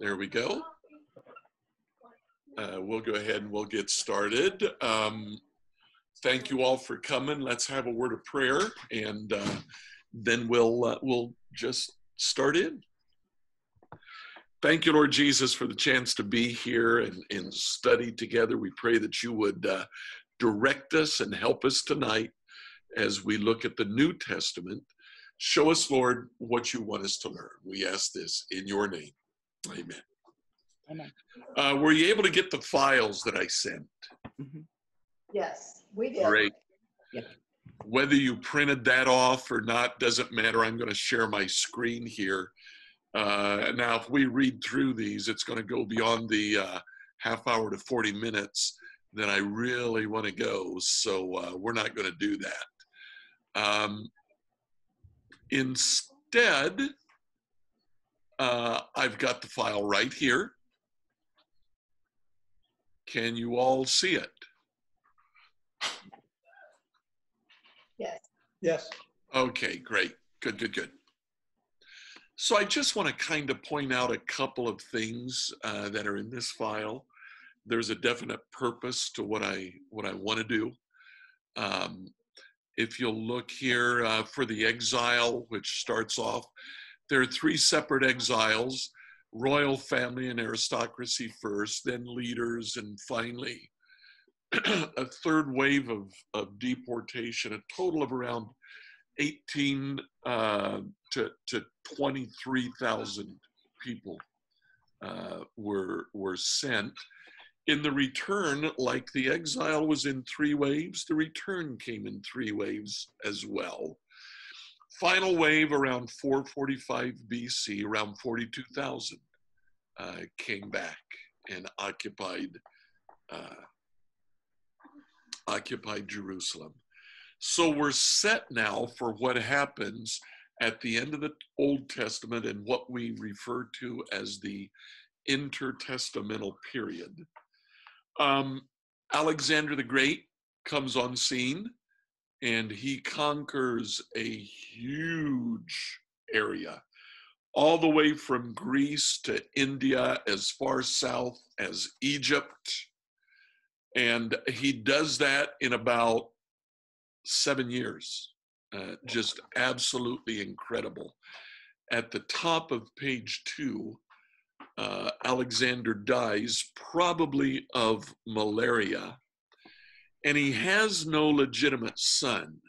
There we go. We'll go ahead and we'll get started. Thank you all for coming. Let's have a word of prayer, and then we'll just start in. Thank you, Lord Jesus, for the chance to be here and study together. We pray that you would direct us and help us tonight as we look at the New Testament. Show us, Lord, what you want us to learn. We ask this in your name. Amen. Amen. Were you able to get the files that I sent? Mm-hmm. Yes, we did. Great. Yep. Whether you printed that off or not doesn't matter. I'm going to share my screen here. Now, if we read through these, it's going to go beyond the half hour to 40 minutes that I really want to go. So we're not going to do that. Instead, I've got the file right here. Can you all see it? Yes. Yes. Okay, great. Good. So I just want to kind of point out a couple of things that are in this file. There's a definite purpose to what I want to do. If you'll look here for the exile, which starts off, there are three separate exiles: royal family and aristocracy first, then leaders, and finally a third wave of deportation. A total of around 18 to 23,000 people were sent. In the return, like the exile was in three waves, the return came in three waves as well. Final wave around 445 BC, around 42,000 came back and occupied Jerusalem. So we're set now for what happens at the end of the Old Testament and what we refer to as the intertestamental period. Alexander the Great comes on scene, and he conquers a huge area, all the way from Greece to India, as far south as Egypt. And he does that in about 7 years. Just absolutely incredible. At the top of page 2, Alexander dies, probably of malaria, and he has no legitimate son.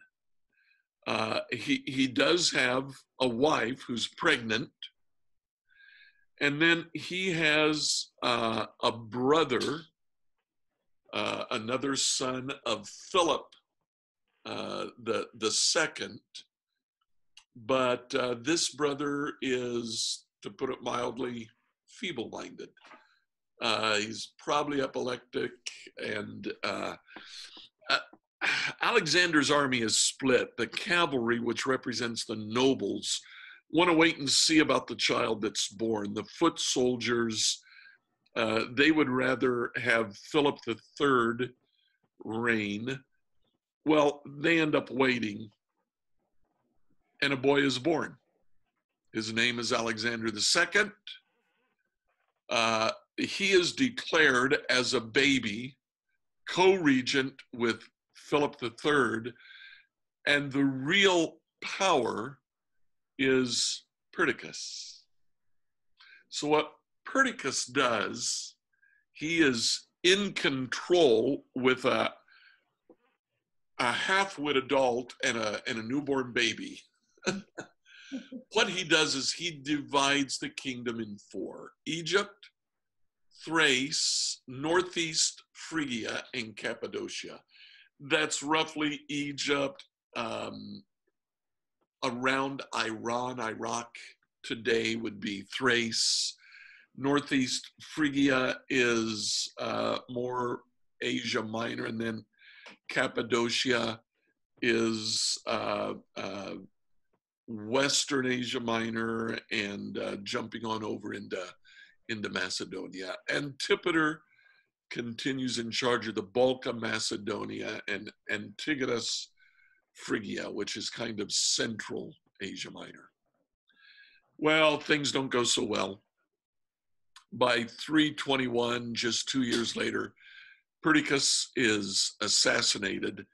He does have a wife who's pregnant, and then he has a brother, another son of Philip the second, but this brother is, to put it mildly, feeble-minded. He's probably epileptic, and Alexander's army is split. The cavalry, which represents the nobles, want to wait and see about the child that's born. The foot soldiers, they would rather have Philip III reign. Well, they end up waiting, and a boy is born. His name is Alexander II. He is declared as a baby co-regent with Philip III, and the real power is Perdiccas. So what Perdiccas does, he is in control with a half-wit adult and a newborn baby. What he does is he divides the kingdom in 4: Egypt, Thrace, Northeast Phrygia, and Cappadocia. That's roughly Egypt, around Iran, Iraq today would be Thrace. Northeast Phrygia is more Asia Minor, and then Cappadocia is Western Asia Minor, and jumping on over into Macedonia. Antipater continues in charge of the bulk of Macedonia, and Antigonus Phrygia, which is kind of Central Asia Minor. Well, things don't go so well. by 321, just 2 years later, Perdiccas is assassinated,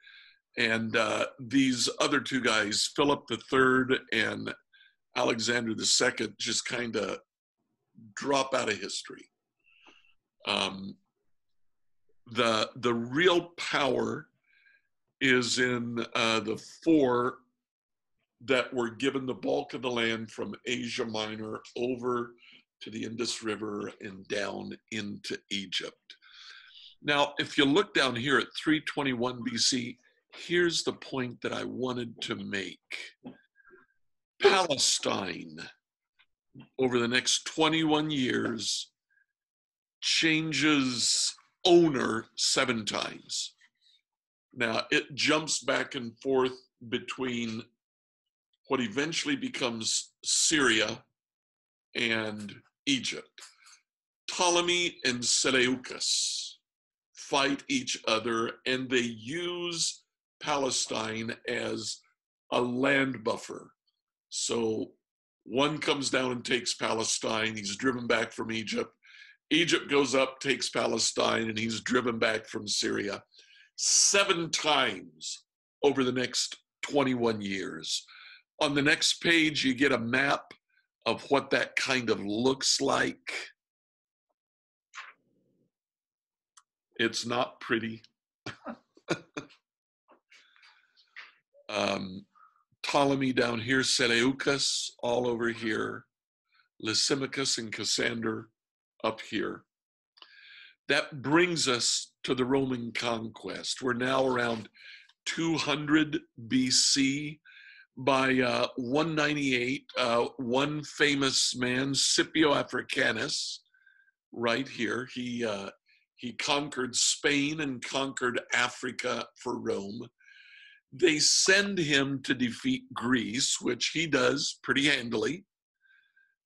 and these other two guys, Philip III and Alexander II, just kind of drop out of history. The real power is in the four that were given the bulk of the land from Asia Minor over to the Indus River and down into Egypt. Now, if you look down here at 321 BC, here's the point that I wanted to make. Palestine, over the next 21 years, changes owner 7 times. Now, it jumps back and forth between what eventually becomes Syria and Egypt. Ptolemy and Seleucus fight each other, and they use Palestine as a land buffer. So one comes down and takes Palestine, he's driven back from Egypt. Egypt goes up, takes Palestine, and he's driven back from Syria 7 times over the next 21 years. On the next page, you get a map of what that kind of looks like. It's not pretty. Ptolemy down here, Seleucus all over here, Lysimachus and Cassander up here. That brings us to the Roman conquest. We're now around 200 BC. By 198, one famous man, Scipio Africanus, right here, he conquered Spain and conquered Africa for Rome. They send him to defeat Greece, which he does pretty handily.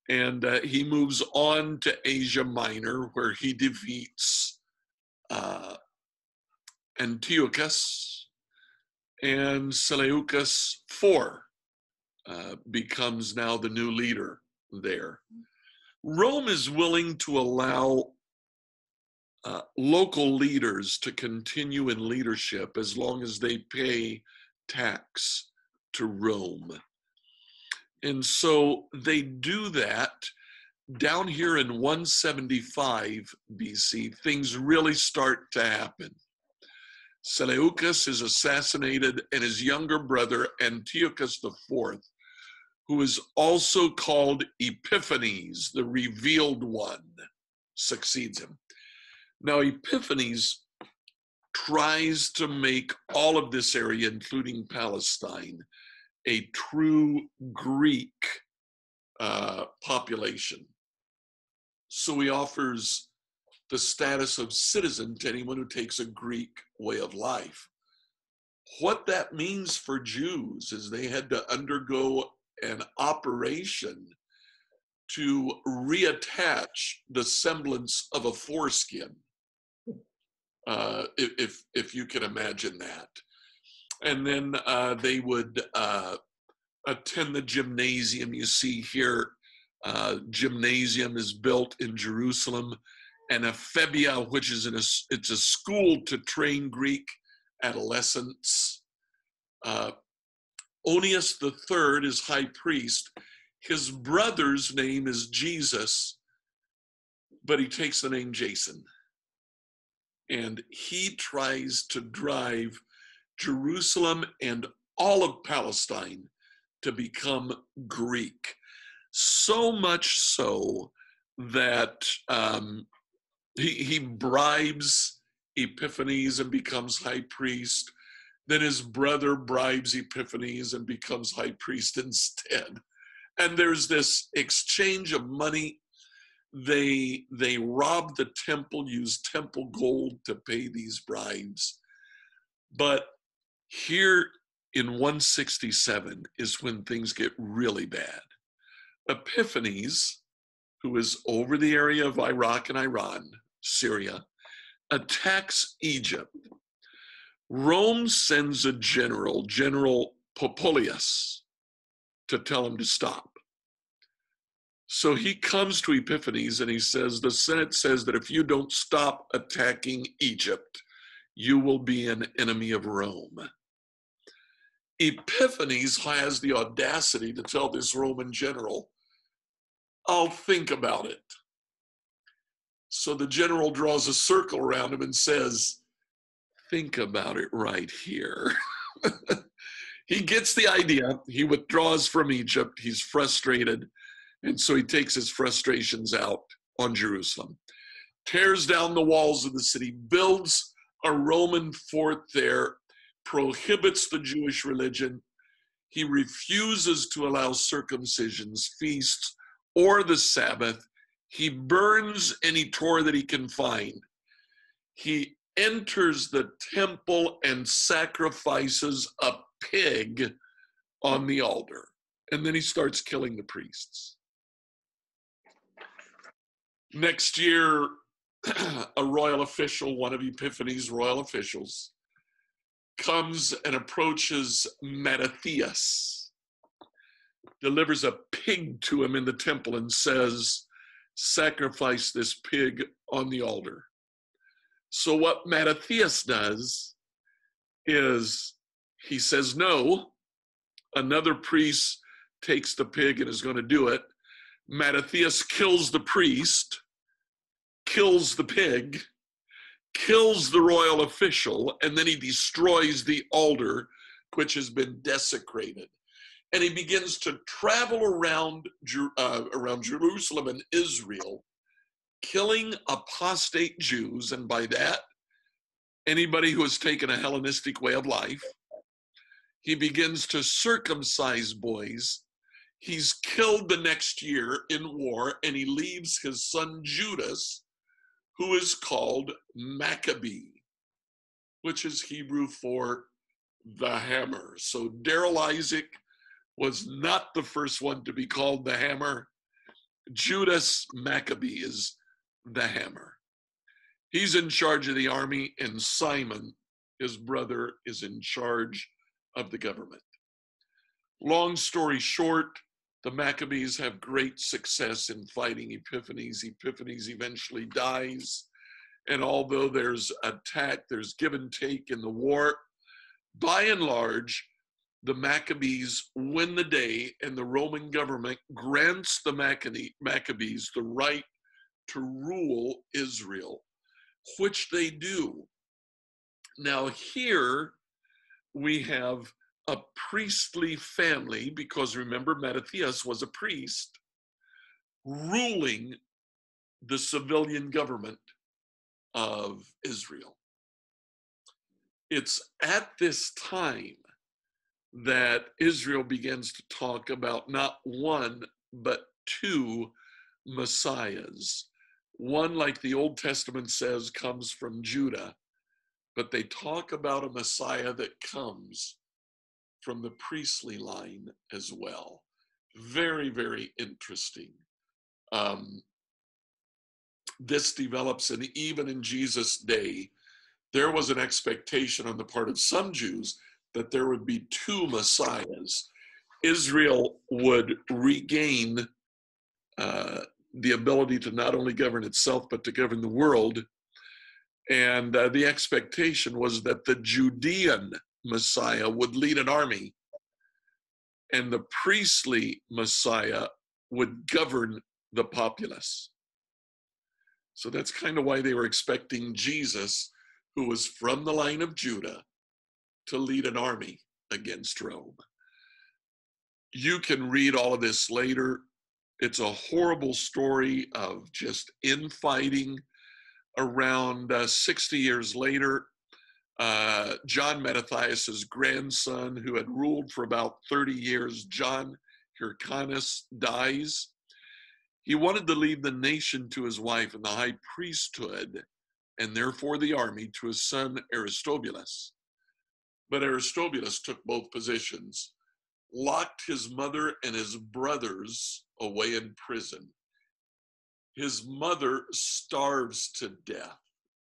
And he moves on to Asia Minor, where he defeats Antiochus, and Seleucus IV becomes now the new leader there. Rome is willing to allow local leaders to continue in leadership as long as they pay tax to Rome. And so they do that. Down here in 175 BC, things really start to happen. Seleucus is assassinated, and his younger brother, Antiochus IV, who is also called Epiphanes, the revealed one, succeeds him. Now, Epiphanes tries to make all of this area, including Palestine, a true Greek population. So he offers the status of citizen to anyone who takes a Greek way of life. What that means for Jews is they had to undergo an operation to reattach the semblance of a foreskin, if you can imagine that. And then they would attend the gymnasium. You see here, gymnasium is built in Jerusalem, and Ephebia, which is it's a school to train Greek adolescents. Onias III is high priest. His brother's name is Jesus, but he takes the name Jason. And he tries to drive Jerusalem and all of Palestine to become Greek. So much so that he bribes Epiphanes and becomes high priest. Then his brother bribes Epiphanes and becomes high priest instead. And there's this exchange of money. They rob the temple, use temple gold to pay these bribes. But here in 167 is when things get really bad. Epiphanes, who is over the area of Iraq and Iran, Syria, attacks Egypt. Rome sends a general, General Popilius, to tell him to stop. So he comes to Epiphanes and he says, the Senate says that if you don't stop attacking Egypt, you will be an enemy of Rome. Epiphanes has the audacity to tell this Roman general, I'll think about it. So the general draws a circle around him and says, think about it right here. He gets the idea. He withdraws from Egypt. He's frustrated. And so he takes his frustrations out on Jerusalem, tears down the walls of the city, builds a Roman fort there, prohibits the Jewish religion. He refuses to allow circumcisions, feasts, or the Sabbath. He burns any Torah that he can find. He enters the temple and sacrifices a pig on the altar. And then he starts killing the priests. Next year, a royal official, one of Epiphanes' royal officials, comes and approaches Mattathias, delivers a pig to him in the temple and says, sacrifice this pig on the altar. So what Mattathias does is he says no. Another priest takes the pig and is going to do it. Mattathias kills the priest, kills the pig, kills the royal official, and then he destroys the altar, which has been desecrated. And he begins to travel around Jerusalem and Israel, killing apostate Jews, and by that, anybody who has taken a Hellenistic way of life. He begins to circumcise boys. He's killed the next year in war, and he leaves his son Judas, who is called Maccabee, which is Hebrew for the hammer. So Darrell Isaac was not the first one to be called the hammer. Judas Maccabee is the hammer. He's in charge of the army, and Simon, his brother, is in charge of the government. Long story short, the Maccabees have great success in fighting Epiphanes. Epiphanes eventually dies, and although there's attack, there's give and take in the war, by and large, the Maccabees win the day, and the Roman government grants the Maccabees the right to rule Israel, which they do. Now here we have a priestly family, because remember, Mattathias was a priest, ruling the civilian government of Israel. It's at this time that Israel begins to talk about not one, but two messiahs. One, like the Old Testament says, comes from Judah, but they talk about a Messiah that comes from the priestly line as well. Very, very interesting. This develops, and even in Jesus' day, there was an expectation on the part of some Jews that there would be two messiahs. Israel would regain the ability to not only govern itself, but to govern the world. And the expectation was that the Judean Messiah would lead an army, and the priestly Messiah would govern the populace. So that's kind of why they were expecting Jesus, who was from the line of Judah, to lead an army against Rome. You can read all of this later. It's a horrible story of just infighting. Around 60 years later, John Mattathias' grandson, who had ruled for about 30 years, John Hyrcanus, dies. He wanted to leave the nation to his wife and the high priesthood, and therefore the army, to his son Aristobulus. But Aristobulus took both positions, locked his mother and his brothers away in prison. His mother starves to death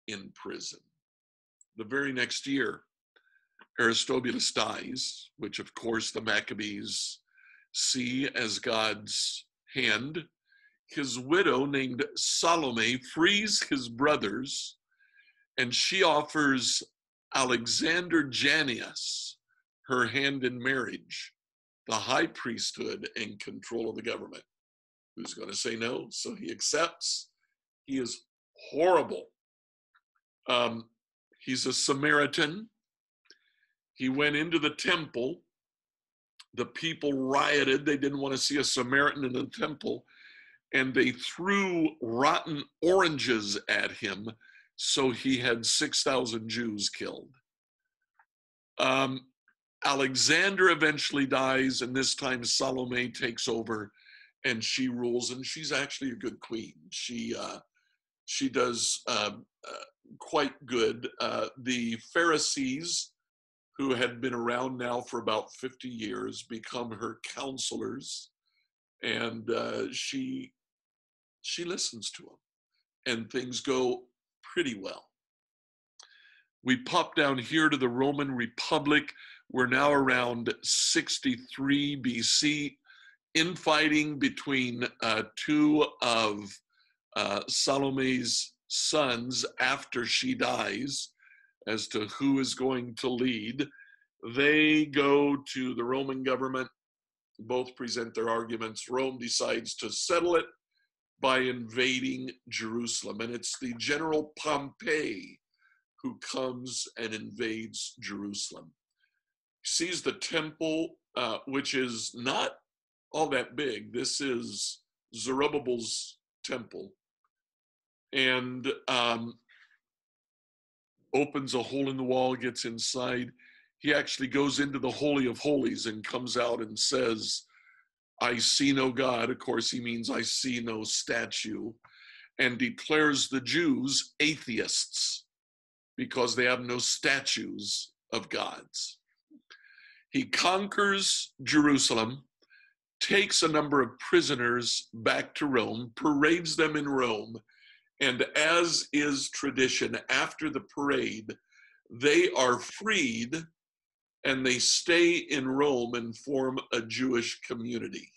in prison. The very next year, Aristobulus dies, which of course the Maccabees see as God's hand. his widow named Salome frees his brothers, and she offers Alexander Janneus her hand in marriage, the high priesthood and control of the government. Who's going to say no? So he accepts. He is horrible. He's a Samaritan. He went into the temple. The people rioted. They didn't want to see a Samaritan in the temple, and they threw rotten oranges at him, so he had 6,000 Jews killed. Alexander eventually dies, and this time Salome takes over, and she rules, and she's actually a good queen. She does quite good. The Pharisees, who had been around now for about 50 years, become her counselors, and she listens to them, and things go pretty well. We pop down here to the Roman Republic. We're now around 63 BC, infighting between two of Salome's sons after she dies as to who is going to lead. They go to the Roman government. Both present their arguments. Rome decides to settle it by invading Jerusalem, and it's the General Pompey who comes and invades Jerusalem. He sees the temple, which is not all that big. This is Zerubbabel's temple, and opens a hole in the wall, gets inside. He actually goes into the Holy of Holies and comes out and says, "I see no God." Of course, he means "I see no statue," and declares the Jews atheists because they have no statues of gods. He conquers Jerusalem, takes a number of prisoners back to Rome, parades them in Rome, and as is tradition, after the parade, they are freed and they stay in Rome and form a Jewish community.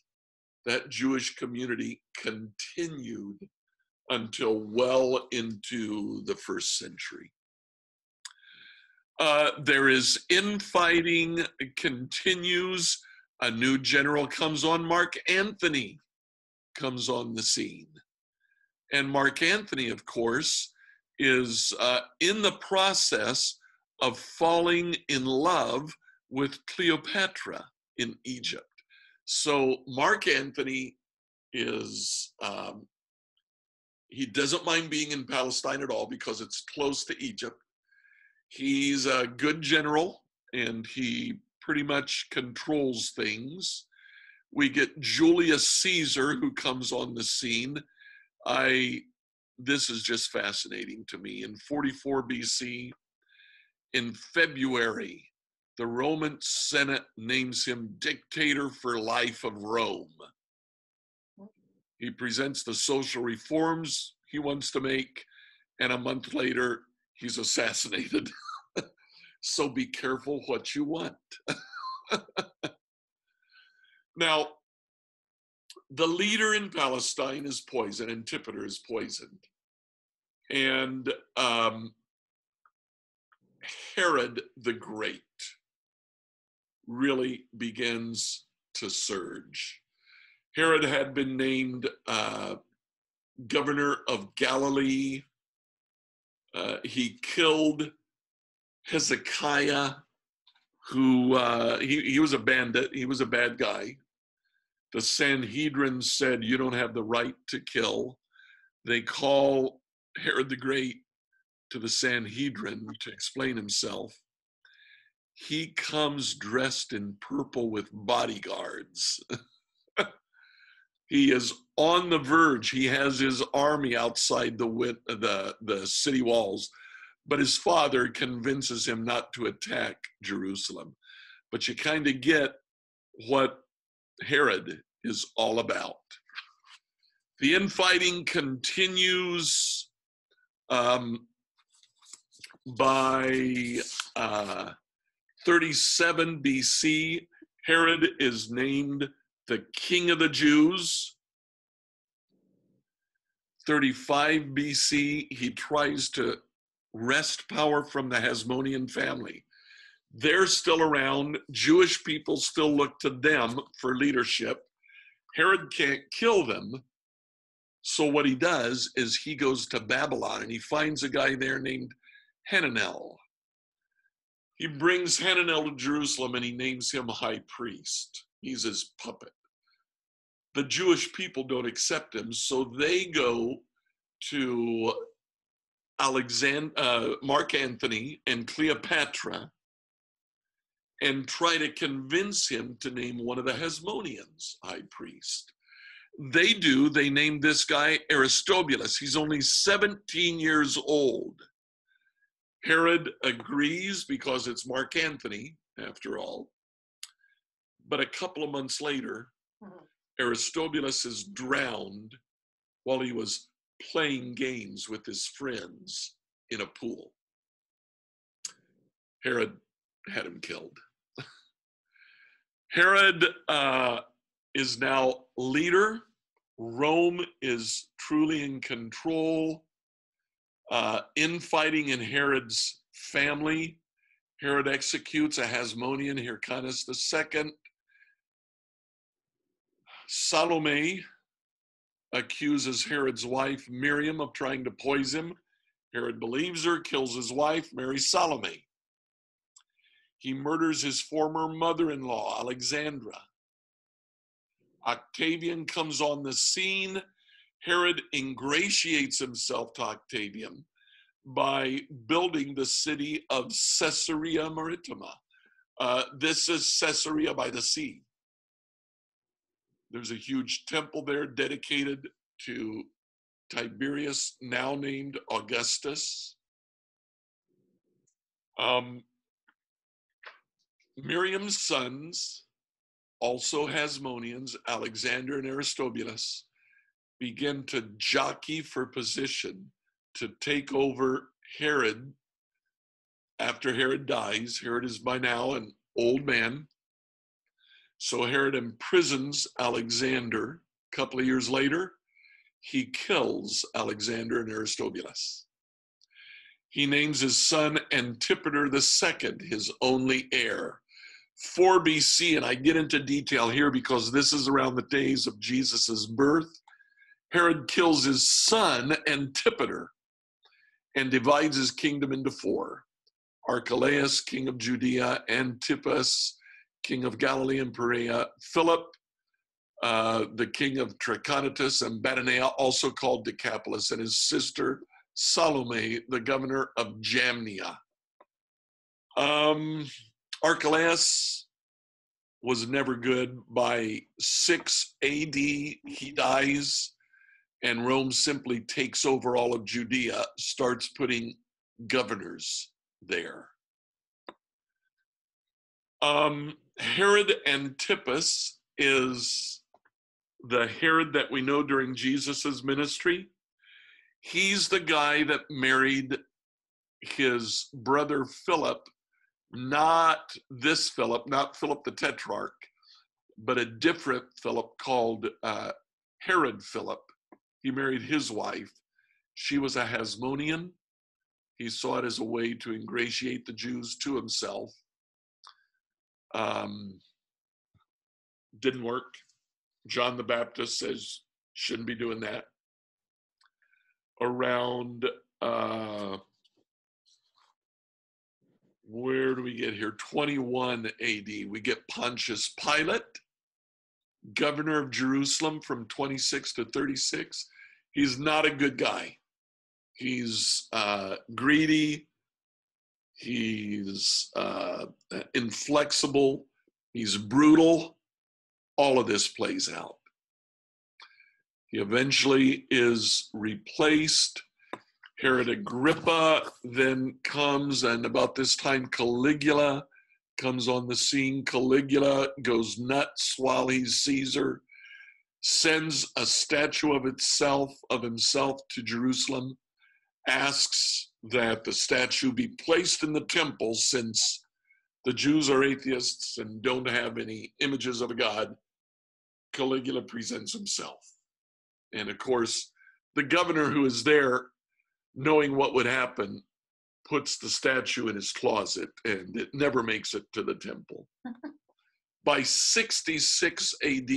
That Jewish community continued until well into the 1st century. There is infighting, continues. A new general comes on. Mark Antony comes on the scene. And Mark Antony, of course, is in the process of falling in love with Cleopatra in Egypt. So Mark Antony is, he doesn't mind being in Palestine at all because it's close to Egypt. He's a good general, and he pretty much controls things. We get Julius Caesar, who comes on the scene. This is just fascinating to me. In 44 BC, in February, the Roman Senate names him dictator for life of Rome. He presents the social reforms he wants to make, and a month later, he's assassinated. So be careful what you want. Now, the leader in Palestine is poisoned. Antipater is poisoned. And Herod the Great really begins to surge. Herod had been named governor of Galilee. He killed Hezekiah, who he was a bandit. He was a bad guy. The Sanhedrin said, "You don't have the right to kill." They call Herod the Great to the Sanhedrin to explain himself. He comes dressed in purple with bodyguards. He is on the verge. He has his army outside the city walls, but his father convinces him not to attack Jerusalem. But you kind of get what Herod is all about. The infighting continues. By 37 BC, Herod is named the King of the Jews. 35 BC, he tries to wrest power from the Hasmonean family. They're still around. Jewish people still look to them for leadership. Herod can't kill them. So what he does is he goes to Babylon and he finds a guy there named Hananel. He brings Hananel to Jerusalem and he names him high priest. He's his puppet. The Jewish people don't accept him, so they go to Mark Antony and Cleopatra and try to convince him to name one of the Hasmoneans high priest. They do. They name this guy Aristobulus. He's only 17 years old. Herod agrees because it's Mark Antony, after all. But a couple of months later, Aristobulus is drowned while he was playing games with his friends in a pool. Herod had him killed. Herod is now leader. Rome is truly in control. Infighting in Herod's family. Herod executes a Hasmonean, Hyrcanus II. Salome accuses Herod's wife, Miriam, of trying to poison him. Herod believes her, kills his wife, marries Salome. He murders his former mother-in-law, Alexandra. Octavian comes on the scene. Herod ingratiates himself to Octavian by building the city of Caesarea Maritima. This is Caesarea by the sea. There's a huge temple there dedicated to Tiberius, now named Augustus. Miriam's sons, also Hasmoneans, Alexander and Aristobulus, begin to jockey for position to take over Herod after Herod dies. Herod is by now an old man. So Herod imprisons Alexander. A couple of years later, he kills Alexander and Aristobulus. He names his son Antipater II, his only heir. 4 BC, and I get into detail here because this is around the days of Jesus's birth. Herod kills his son Antipater and divides his kingdom into 4. Archelaus, king of Judea, Antipas, king of Galilee and Perea, Philip, the king of Trachonitis and Badonea, also called Decapolis, and his sister Salome, the governor of Jamnia. Archelaus was never good. By 6 AD, he dies, and Rome simply takes over all of Judea, starts putting governors there. Herod Antipas is the Herod that we know during Jesus's ministry. He's the guy that married his brother Philip, not this Philip, not Philip the Tetrarch, but a different Philip called Herod Philip. He married his wife. She was a Hasmonean. He saw it as a way to ingratiate the Jews to himself. Didn't work. John the Baptist says, shouldn't be doing that. Around, where do we get here? 21 AD, we get Pontius Pilate, governor of Jerusalem from 26 to 36. He's not a good guy. He's greedy. He's inflexible. He's brutal. All of this plays out. He eventually is replaced. Herod Agrippa then comes, and about this time Caligula comes on the scene. Caligula goes nuts while he's Caesar, sends a statue of himself to Jerusalem, asks that the statue be placed in the temple since the Jews are atheists and don't have any images of a god. Caligula presents himself. And of course, the governor who is there, knowing what would happen, puts the statue in his closet, and it never makes it to the temple. By 66 AD,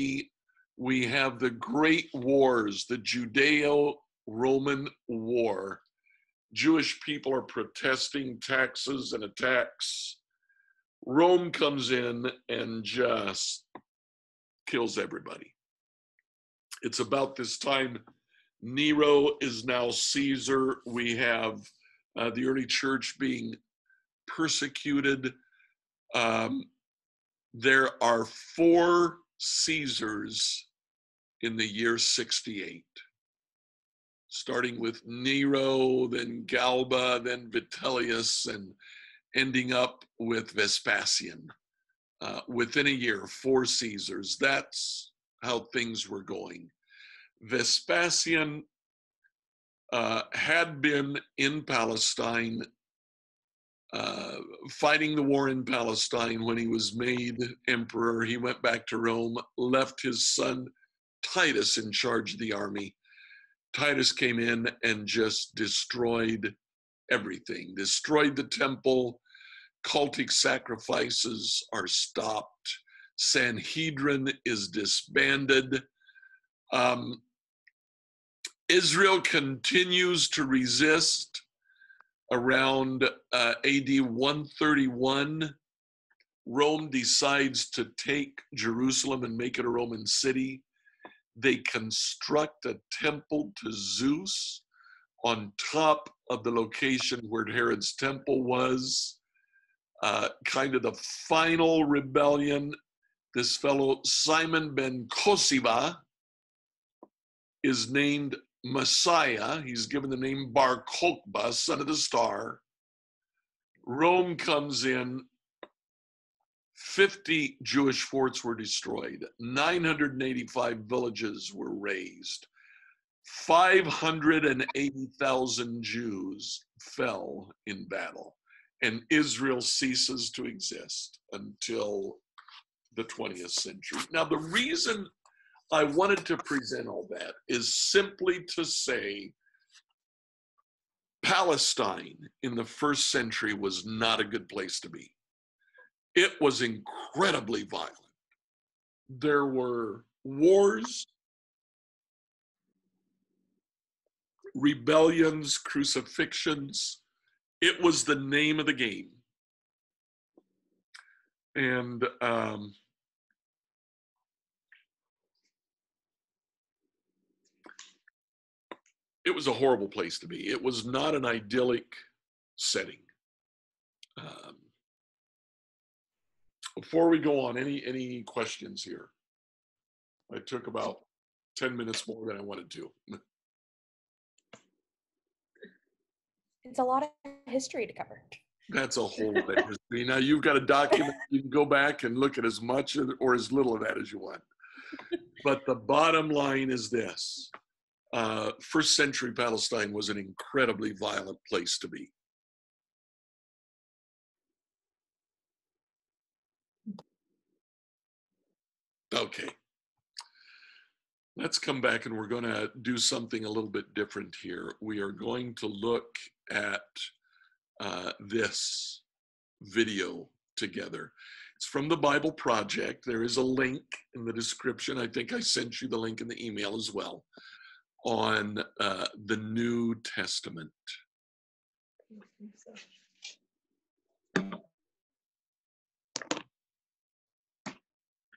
we have the great wars, the Judeo-Roman War. Jewish people are protesting taxes and attacks. Rome comes in and just kills everybody. It's about this time Nero is now Caesar. We have the early church being persecuted. There are 4 Caesars in the year 68, starting with Nero, then Galba, then Vitellius, and ending up with Vespasian. Within a year, 4 Caesars. That's how things were going. Vespasian had been in Palestine, fighting the war in Palestine. When he was made emperor, he went back to Rome, left his son Titus in charge of the army. Titus came in and just destroyed everything, destroyed the temple. Cultic sacrifices are stopped. Sanhedrin is disbanded. Israel continues to resist. Around AD 131, Rome decides to take Jerusalem and make it a Roman city. They construct a temple to Zeus on top of the location where Herod's temple was. Kind of the final rebellion. This fellow, Simon ben Kosiva, is named Messiah. He's given the name Bar Kokhba, son of the star. Rome comes in. 50 Jewish forts were destroyed. 985 villages were razed. 580,000 Jews fell in battle. And Israel ceases to exist until the 20th century. Now, the reason I wanted to present all that is simply to say Palestine in the first century was not a good place to be. It was incredibly violent. There were wars, rebellions, crucifixions. It was the name of the game. And it was a horrible place to be. It was not an idyllic setting. Before we go on, any questions here? I took about 10 minutes more than I wanted to. It's a lot of history to cover. That's a whole lot of history. Now you've got a document. You can go back and look at as much or as little of that as you want. But the bottom line is this. First century Palestine was an incredibly violent place to be. Okay. Let's come back and we're going to do something a little bit different here. We are going to look at this video together. It's from the Bible Project. There is a link in the description. I think I sent you the link in the email as well on the New Testament.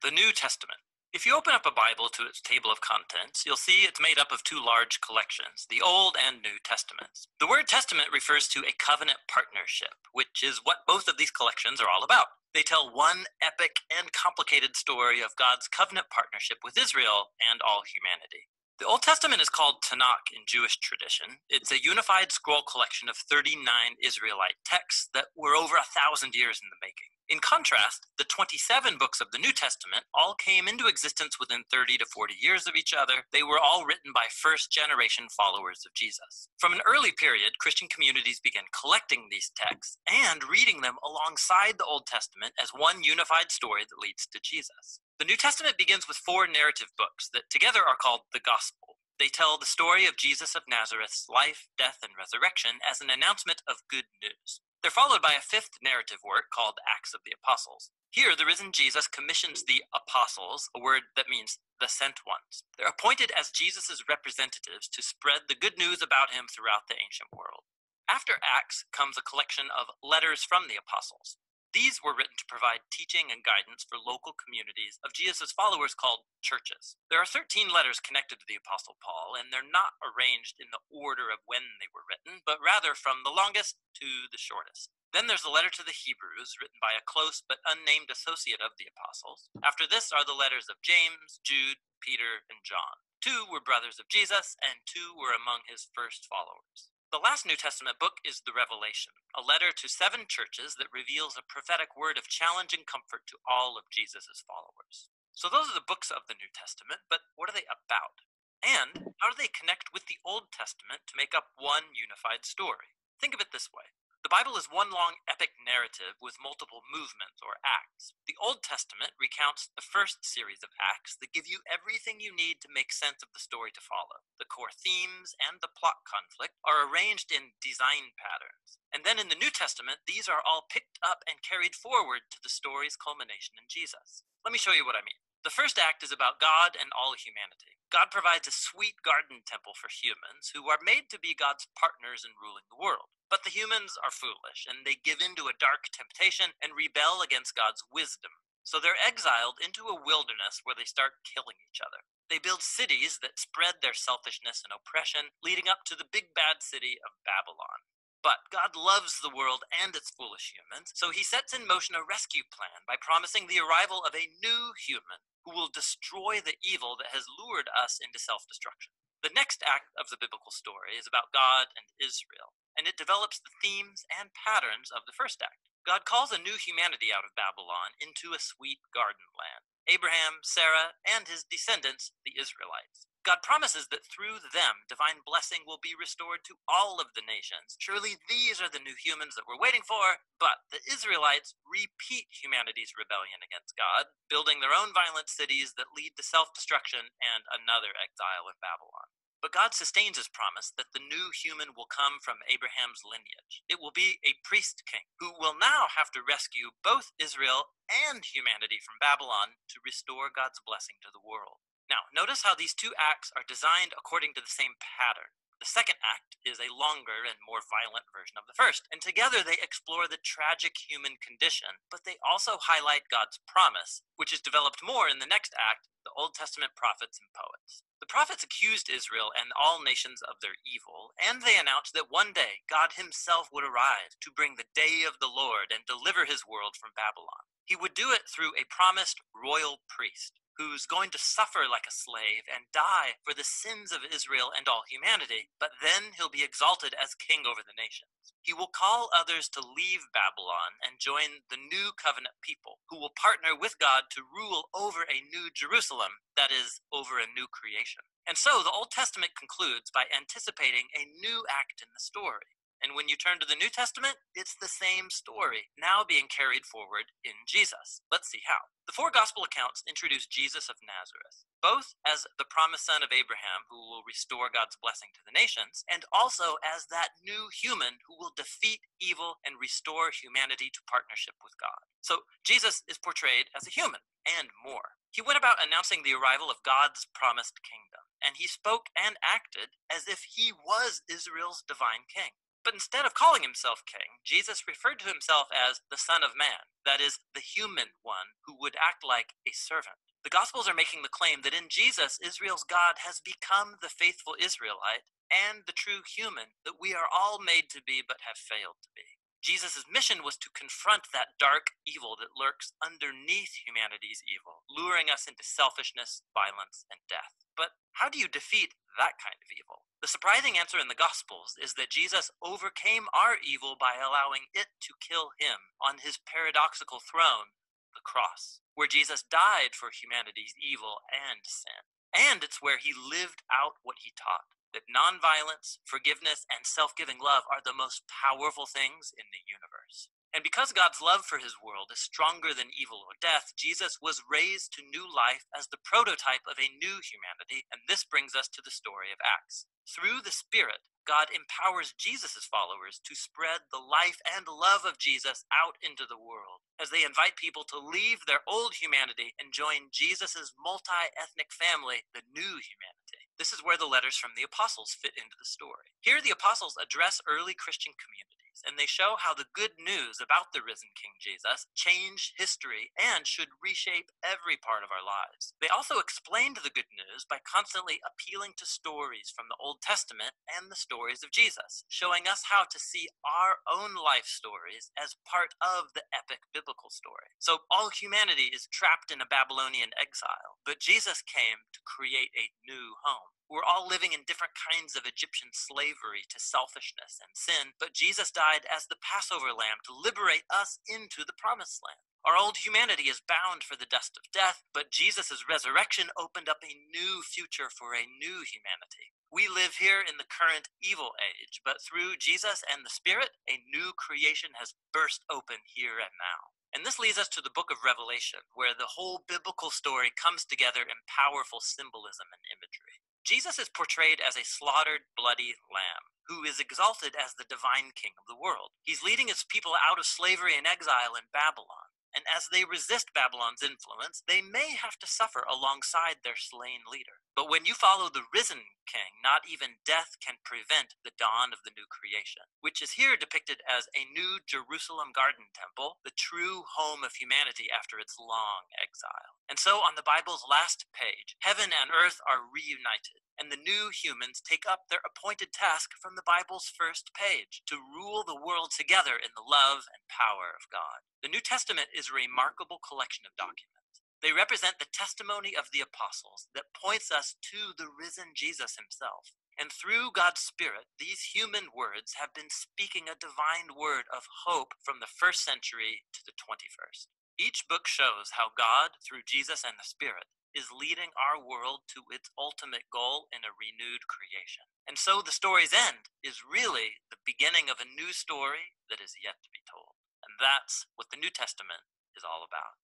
The New Testament. If you open up a Bible to its table of contents, you'll see it's made up of 2 large collections, the Old and New Testaments. The word testament refers to a covenant partnership, which is what both of these collections are all about. They tell one epic and complicated story of God's covenant partnership with Israel and all humanity. The Old Testament is called Tanakh in Jewish tradition. It's a unified scroll collection of 39 Israelite texts that were over 1,000 years in the making. In contrast, the 27 books of the New Testament all came into existence within 30 to 40 years of each other. They were all written by first-generation followers of Jesus. From an early period, Christian communities began collecting these texts and reading them alongside the Old Testament as one unified story that leads to Jesus. The New Testament begins with 4 narrative books that together are called the Gospel. They tell the story of Jesus of Nazareth's life, death, and resurrection as an announcement of good news. They're followed by a fifth narrative work called Acts of the Apostles. Here, the risen Jesus commissions the apostles, a word that means the sent ones. They're appointed as Jesus' representatives to spread the good news about him throughout the ancient world. After Acts comes a collection of letters from the apostles. These were written to provide teaching and guidance for local communities of Jesus' followers called churches. There are 13 letters connected to the Apostle Paul, and they're not arranged in the order of when they were written, but rather from the longest to the shortest. Then there's the letter to the Hebrews, written by a close but unnamed associate of the apostles. After this are the letters of James, Jude, Peter, and John. 2 were brothers of Jesus, and 2 were among his first followers. The last New Testament book is the Revelation, a letter to 7 churches that reveals a prophetic word of challenge and comfort to all of Jesus' followers. So those are the books of the New Testament, but what are they about? And how do they connect with the Old Testament to make up one unified story? Think of it this way. The Bible is one long epic narrative with multiple movements or acts. The Old Testament recounts the first series of acts that give you everything you need to make sense of the story to follow. The core themes and the plot conflict are arranged in design patterns. And then in the New Testament, these are all picked up and carried forward to the story's culmination in Jesus. Let me show you what I mean. The first act is about God and all humanity. God provides a sweet garden temple for humans who are made to be God's partners in ruling the world. But the humans are foolish, and they give in to a dark temptation and rebel against God's wisdom. So they're exiled into a wilderness where they start killing each other. They build cities that spread their selfishness and oppression, leading up to the big bad city of Babylon. But God loves the world and its foolish humans, so he sets in motion a rescue plan by promising the arrival of a new human who will destroy the evil that has lured us into self-destruction. The next act of the biblical story is about God and Israel, and it develops the themes and patterns of the first act. God calls a new humanity out of Babylon into a sweet garden land. Abraham, Sarah, and his descendants, the Israelites. God promises that through them, divine blessing will be restored to all of the nations. Surely these are the new humans that we're waiting for, but the Israelites repeat humanity's rebellion against God, building their own violent cities that lead to self-destruction and another exile in Babylon. But God sustains his promise that the new human will come from Abraham's lineage. It will be a priest king who will now have to rescue both Israel and humanity from Babylon to restore God's blessing to the world. Now, notice how these 2 acts are designed according to the same pattern. The second act is a longer and more violent version of the first, and together they explore the tragic human condition, but they also highlight God's promise, which is developed more in the next act, the Old Testament prophets and poets. The prophets accused Israel and all nations of their evil, and they announced that one day God himself would arise to bring the day of the Lord and deliver his world from Babylon. He would do it through a promised royal priest who's going to suffer like a slave and die for the sins of Israel and all humanity, but then he'll be exalted as king over the nations. He will call others to leave Babylon and join the new covenant people who will partner with God to rule over a new Jerusalem, that is, over a new creation. And so the Old Testament concludes by anticipating a new act in the story. And when you turn to the New Testament, it's the same story, now being carried forward in Jesus. Let's see how. The 4 gospel accounts introduce Jesus of Nazareth, both as the promised son of Abraham who will restore God's blessing to the nations, and also as that new human who will defeat evil and restore humanity to partnership with God. So Jesus is portrayed as a human, and more. He went about announcing the arrival of God's promised kingdom, and he spoke and acted as if he was Israel's divine king. But instead of calling himself king, Jesus referred to himself as the Son of Man, that is, the human one who would act like a servant. The Gospels are making the claim that in Jesus, Israel's God has become the faithful Israelite and the true human that we are all made to be but have failed to be. Jesus' mission was to confront that dark evil that lurks underneath humanity's evil, luring us into selfishness, violence, and death. But how do you defeat that kind of evil? The surprising answer in the Gospels is that Jesus overcame our evil by allowing it to kill him on his paradoxical throne, the cross, where Jesus died for humanity's evil and sin. And it's where he lived out what he taught, that nonviolence, forgiveness, and self-giving love are the most powerful things in the universe. And because God's love for his world is stronger than evil or death, Jesus was raised to new life as the prototype of a new humanity, and this brings us to the story of Acts. Through the Spirit, God empowers Jesus' followers to spread the life and love of Jesus out into the world as they invite people to leave their old humanity and join Jesus' multi-ethnic family, the new humanity. This is where the letters from the apostles fit into the story. Here, the apostles address early Christian communities, and they show how the good news about the risen King Jesus changed history and should reshape every part of our lives. They also explained the good news by constantly appealing to stories from the Old Testament and the stories of Jesus, showing us how to see our own life stories as part of the epic biblical story. So all humanity is trapped in a Babylonian exile, but Jesus came to create a new home. We're all living in different kinds of Egyptian slavery to selfishness and sin, but Jesus died as the Passover lamb to liberate us into the promised land. Our old humanity is bound for the dust of death, but Jesus' resurrection opened up a new future for a new humanity. We live here in the current evil age, but through Jesus and the Spirit, a new creation has burst open here and now. And this leads us to the book of Revelation, where the whole biblical story comes together in powerful symbolism and imagery. Jesus is portrayed as a slaughtered, bloody lamb who is exalted as the divine king of the world. He's leading his people out of slavery and exile in Babylon. And as they resist Babylon's influence, they may have to suffer alongside their slain leader. But when you follow the risen king, not even death can prevent the dawn of the new creation, which is here depicted as a new Jerusalem garden temple, the true home of humanity after its long exile. And so on the Bible's last page, heaven and earth are reunited, and the new humans take up their appointed task from the Bible's first page, to rule the world together in the love and power of God. The New Testament is a remarkable collection of documents. They represent the testimony of the apostles that points us to the risen Jesus himself. And through God's Spirit, these human words have been speaking a divine word of hope from the first century to the 21st. Each book shows how God, through Jesus and the Spirit, is leading our world to its ultimate goal in a renewed creation. And so the story's end is really the beginning of a new story that is yet to be told. And that's what the New Testament is all about.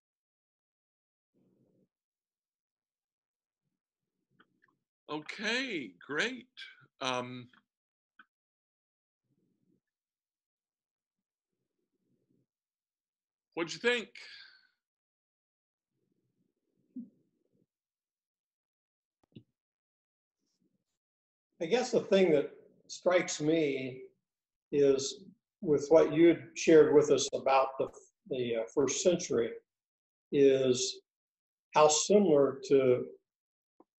Okay, great. What'd you think? I guess the thing that strikes me is with what you had shared with us about the first century is how similar to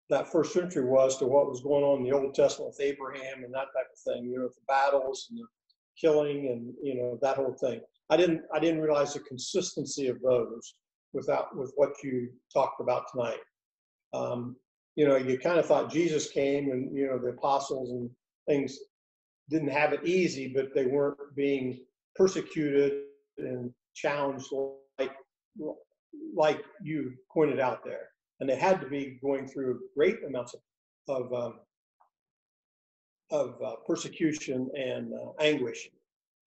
that first century was to what was going on in the Old Testament with Abraham and that type of thing, you know, the battles and the killing and, you know, that whole thing. I didn't realize the consistency of those with what you talked about tonight. You know, you kind of thought Jesus came and, you know, the apostles and things didn't have it easy, but they weren't being persecuted and challenged like you pointed out there. And they had to be going through great amounts of persecution and anguish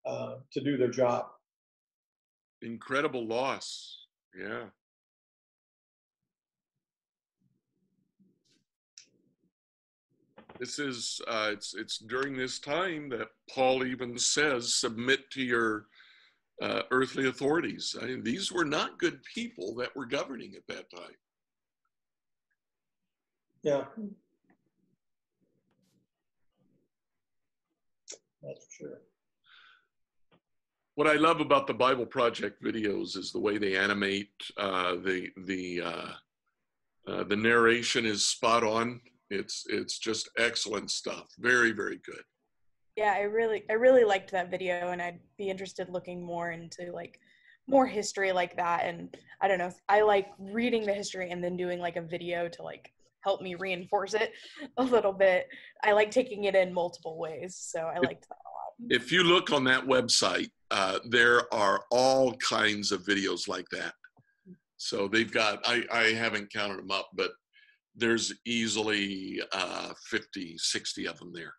to do their job. Incredible loss. Yeah. This is it's during this time that Paul even says, submit to your earthly authorities. I mean, these were not good people that were governing at that time. Yeah, that's for sure. What I love about the Bible Project videos is the way they animate. The narration is spot on. It's just excellent stuff. Very, very good. Yeah, I really liked that video, and I'd be interested looking more into like more history like that. And I don't know, I like reading the history and then doing like a video to like help me reinforce it a little bit. I like taking it in multiple ways, so I liked that a lot. If you look on that website, there are all kinds of videos like that. So they've got, I haven't counted them up, but there's easily 50, 60 of them there.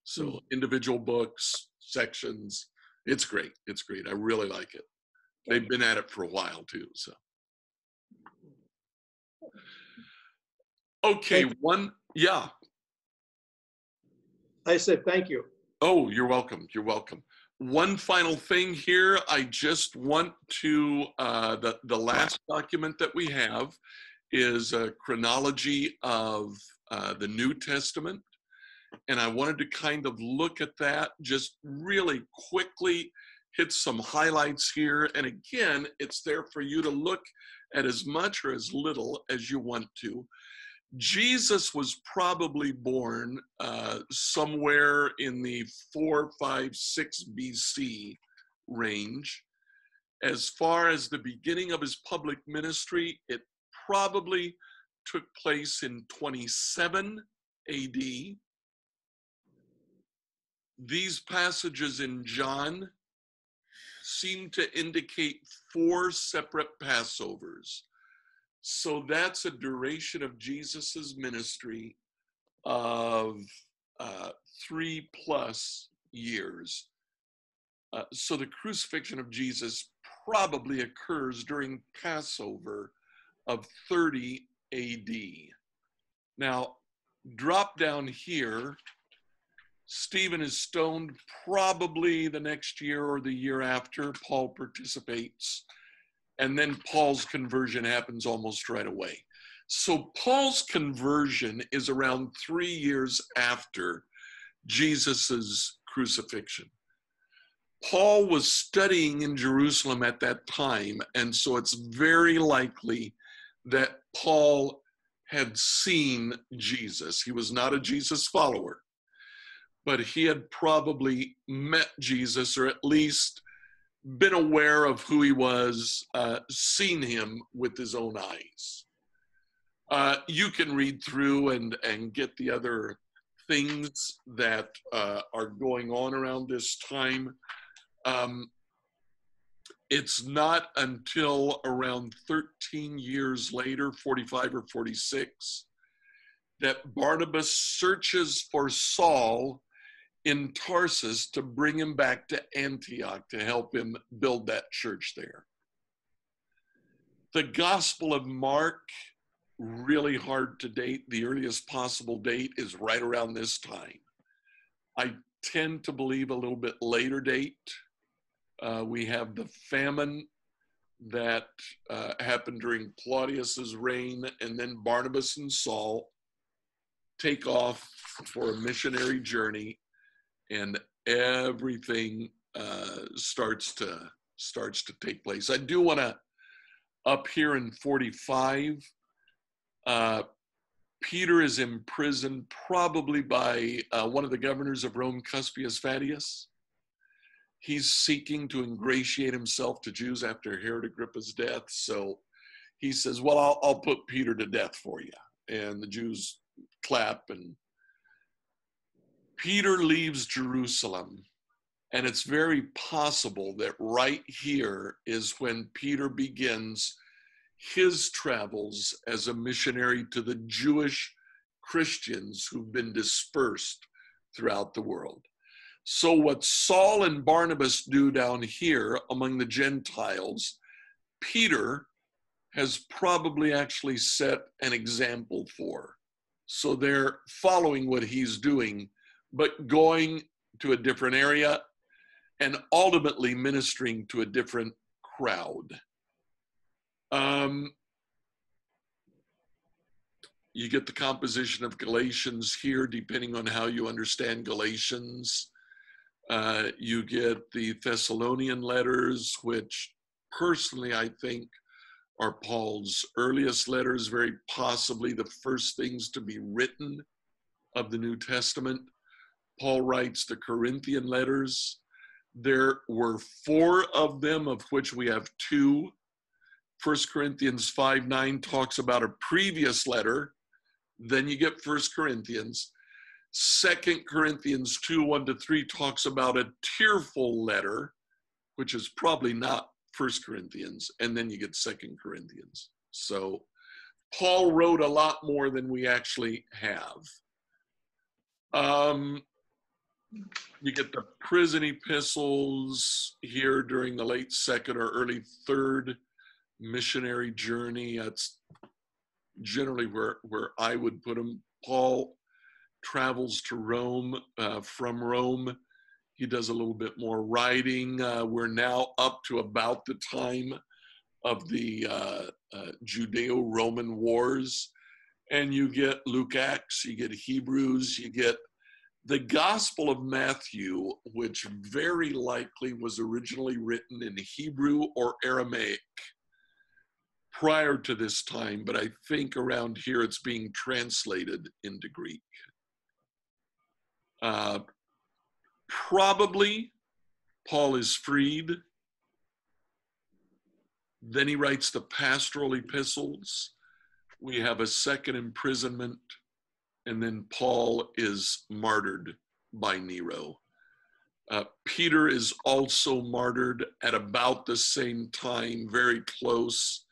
So individual books, sections, It's great. It's great. I really like it. They've been at it for a while too. So, okay, yeah. I said thank you. Oh, you're welcome. You're welcome. One final thing here. I just want to, the last document that we have is a chronology of the New Testament. And I wanted to kind of look at that, just really quickly hit some highlights here. And again, it's there for you to look at as much or as little as you want to. Jesus was probably born somewhere in the 4, 5, 6 BC range. As far as the beginning of his public ministry, it probably took place in 27 AD. These passages in John seem to indicate 4 separate Passovers. So that's a duration of Jesus's ministry of 3+ years. So the crucifixion of Jesus probably occurs during Passover of 30 AD. Now, drop down here. Stephen is stoned probably the next year or the year after. Paul participates. And then Paul's conversion happens almost right away. So Paul's conversion is around 3 years after Jesus's crucifixion. Paul was studying in Jerusalem at that time, and so it's very likely that Paul had seen Jesus. He was not a Jesus follower, but he had probably met Jesus, or at least been aware of who he was, seen him with his own eyes. You can read through and get the other things that are going on around this time. It's not until around 13 years later, 45 or 46, that Barnabas searches for Saul in Tarsus to bring him back to Antioch to help him build that church there. The Gospel of Mark, really hard to date. The earliest possible date is right around this time. I tend to believe a little bit later date. We have the famine that happened during Claudius's reign, and then Barnabas and Saul take off for a missionary journey, and everything starts to take place. I do want to, up here in 45, Peter is imprisoned probably by one of the governors of Rome, Cuspius Fadius. He's seeking to ingratiate himself to Jews after Herod Agrippa's death. So he says, well, I'll put Peter to death for you. And the Jews clap, and Peter leaves Jerusalem. And it's very possible that right here is when Peter begins his travels as a missionary to the Jewish Christians who've been dispersed throughout the world. So what Saul and Barnabas do down here among the Gentiles, Peter has probably actually set an example for. So they're following what he's doing, but going to a different area and ultimately ministering to a different crowd. You get the composition of Galatians here, depending on how you understand Galatians. You get the Thessalonian letters, which personally I think are Paul's earliest letters, very possibly the first things to be written of the New Testament. Paul writes the Corinthian letters. There were 4 of them, of which we have 2. 1 Corinthians 5:9 talks about a previous letter. Then you get 1 Corinthians. 2 Corinthians 2:1-3 talks about a tearful letter, which is probably not 1 Corinthians. And then you get 2 Corinthians. So Paul wrote a lot more than we actually have. You get the prison epistles here during the late second or early third missionary journey. That's generally where I would put them. Paul travels to Rome. From Rome, he does a little bit more writing. We're now up to about the time of the Judeo-Roman wars. And you get Luke Acts, you get Hebrews, you get the Gospel of Matthew, which very likely was originally written in Hebrew or Aramaic prior to this time, but I think around here it's being translated into Greek. Probably Paul is freed. Then he writes the pastoral epistles. We have a second imprisonment, and then Paul is martyred by Nero. Peter is also martyred at about the same time, very close,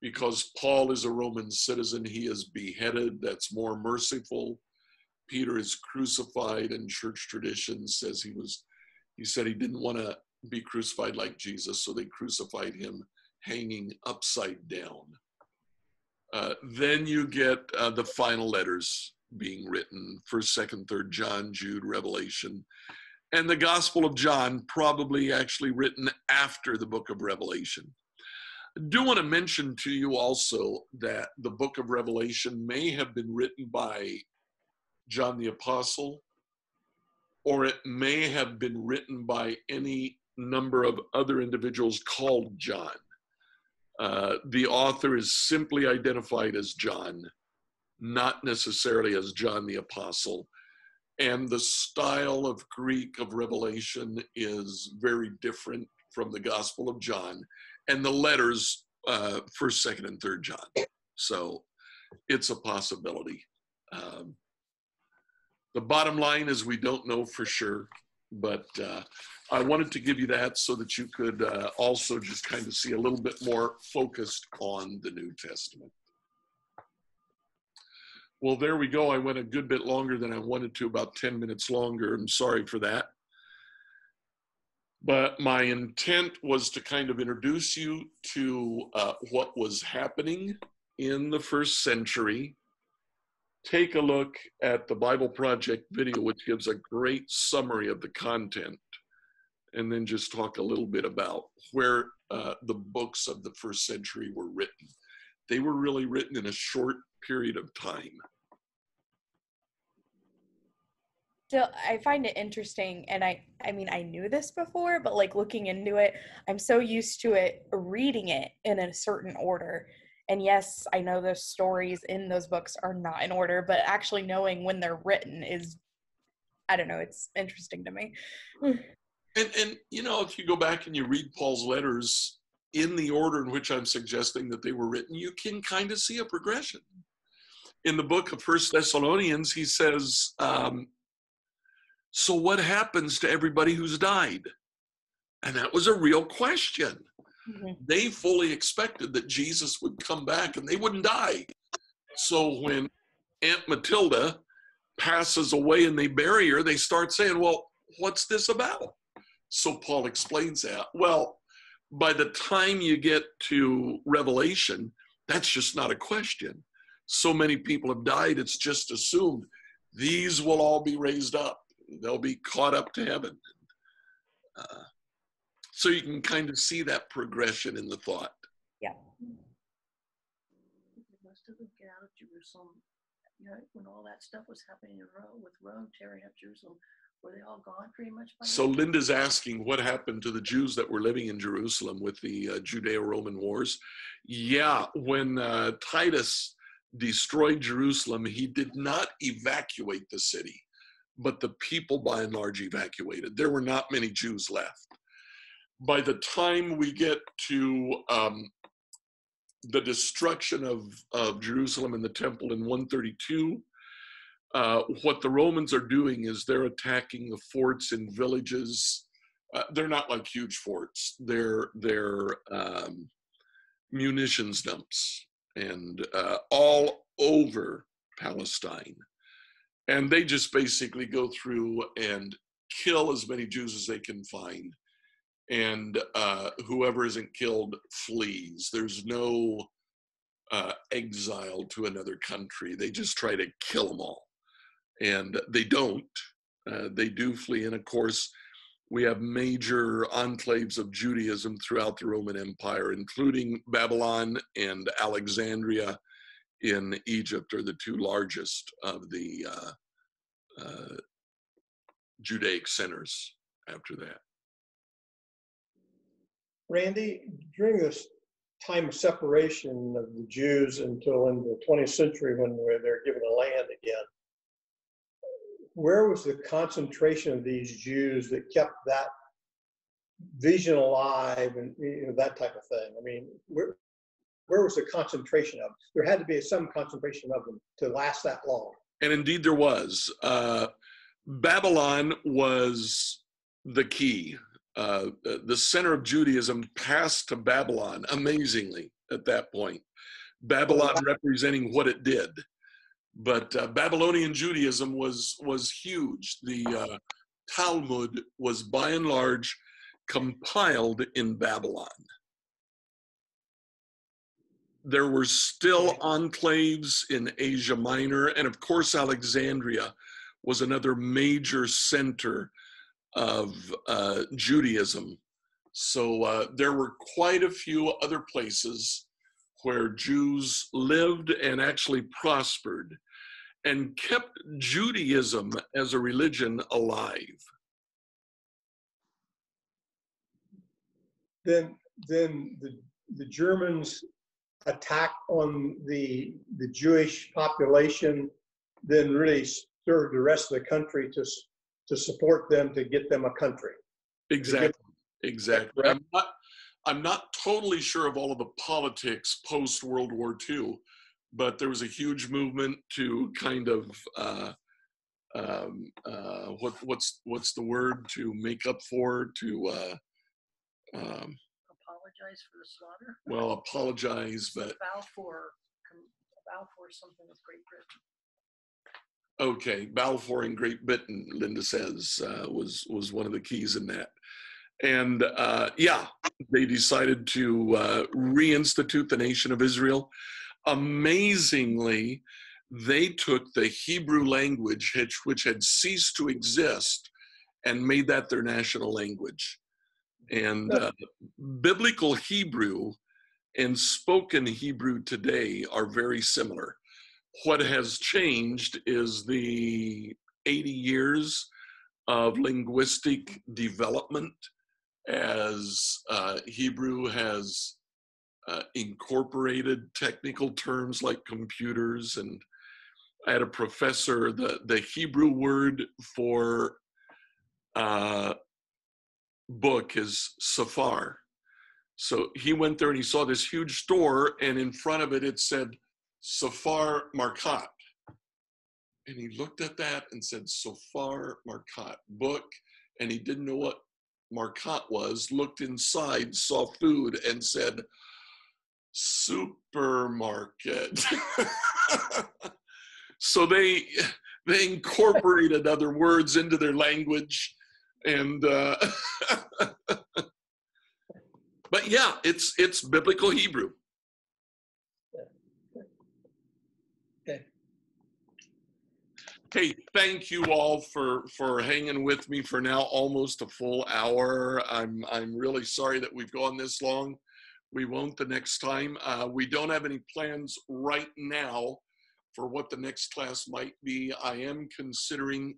because Paul is a Roman citizen. He is beheaded. That's more merciful. Peter is crucified, and church tradition says he said he didn't want to be crucified like Jesus, so they crucified him hanging upside down. Then you get the final letters being written, 1st, 2nd, 3rd John, Jude, Revelation. And the Gospel of John probably actually written after the book of Revelation. I do want to mention to you also that the book of Revelation may have been written by John the Apostle, or it may have been written by any number of other individuals called John. The author is simply identified as John, not necessarily as John the Apostle. And the style of Greek of Revelation is very different from the Gospel of John and the letters, 1st, 2nd, and 3rd John. So it's a possibility. The bottom line is we don't know for sure, but I wanted to give you that so that you could also just kind of see a little bit more focused on the New Testament. Well, there we go. I went a good bit longer than I wanted to, about 10 minutes longer. I'm sorry for that. But my intent was to kind of introduce you to what was happening in the 1st century. Take a look at the Bible Project video, which gives a great summary of the content, and then just talk a little bit about where the books of the 1st century were written. They were really written in a short period of time. So I find it interesting, and I mean, I knew this before, but like looking into it, I'm so used to it, reading it in a certain order. And yes, I know the stories in those books are not in order, but actually knowing when they're written is, I don't know, it's interesting to me. And you know, if you go back and you read Paul's letters in the order in which I'm suggesting that they were written, you can kind of see a progression. In the book of 1 Thessalonians, he says, so what happens to everybody who's died? And that was a real question. Mm-hmm. They fully expected that Jesus would come back and they wouldn't die. So when Aunt Matilda passes away and they bury her, they start saying, well, what's this about? So Paul explains that. Well, by the time you get to Revelation, that's just not a question. So many people have died, it's just assumed these will all be raised up. They'll be caught up to heaven. So you can kind of see that progression in the thought. Yeah. Most of them get out of Jerusalem, you know, when all that stuff was happening in Rome, with Rome tearing up Jerusalem. Were they all gone pretty much by So now? Linda's asking what happened to the Jews that were living in Jerusalem with the Judeo-Roman wars. Yeah, when Titus destroyed Jerusalem, he did not evacuate the city, but the people by and large evacuated. There were not many Jews left. By the time we get to the destruction of Jerusalem and the temple in 132, what the Romans are doing is they're attacking the forts in villages. They're not like huge forts. They're munitions dumps and all over Palestine. And they just basically go through and kill as many Jews as they can find. And whoever isn't killed flees. There's no exile to another country. They just try to kill them all. And they don't. They do flee. And of course, we have major enclaves of Judaism throughout the Roman Empire, including Babylon and Alexandria in Egypt are the two largest of the Judaic centers after that. Randy, during this time of separation of the Jews until in the 20th century when they're given a land again, where was the concentration of these Jews that kept that vision alive and that type of thing? I mean, where was the concentration of them? There had to be some concentration of them to last that long. And indeed there was. Babylon was the key. The center of Judaism passed to Babylon, amazingly, at that point. Babylon representing what it did. But Babylonian Judaism was huge. The Talmud was by and large compiled in Babylon. There were still enclaves in Asia Minor, and of course Alexandria was another major center of Judaism. So there were quite a few other places where Jews lived and actually prospered and kept Judaism as a religion alive. Then the Germans attack on the Jewish population, then really served the rest of the country to support them, to get them a country. Exactly. I'm not totally sure of all of the politics post World War II, but there was a huge movement to kind of what's the word, to make up for, to apologize for the slaughter. Well, apologize, but Balfour something with Great Britain. Okay, Balfour in Great Britain, Linda says, was one of the keys in that. And yeah, they decided to reinstitute the nation of Israel. Amazingly, they took the Hebrew language, which had ceased to exist, and made that their national language. And biblical Hebrew and spoken Hebrew today are very similar. What has changed is the 80 years of linguistic development as Hebrew has incorporated technical terms like computers. And I had a professor, the Hebrew word for book is safar. So he went there and he saw this huge store, and in front of it, it said Safar Markat. And he looked at that and said, Safar Markat, book. And he didn't know what Markat was, looked inside, saw food, and said, supermarket. So they incorporated other words into their language. And but yeah, it's biblical Hebrew. Hey, thank you all for hanging with me for now almost a full hour. I'm really sorry that we've gone this long. We won't the next time. We don't have any plans right now for what the next class might be. I am considering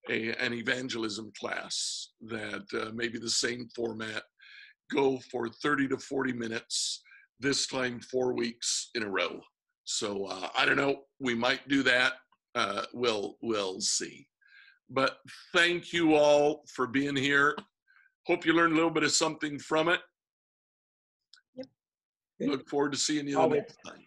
an evangelism class that maybe the same format, go for 30 to 40 minutes, this time 4 weeks in a row. So I don't know, we might do that. We'll see. But thank you all for being here. Hope you learned a little bit of something from it. Yep. Look forward to seeing you the next time.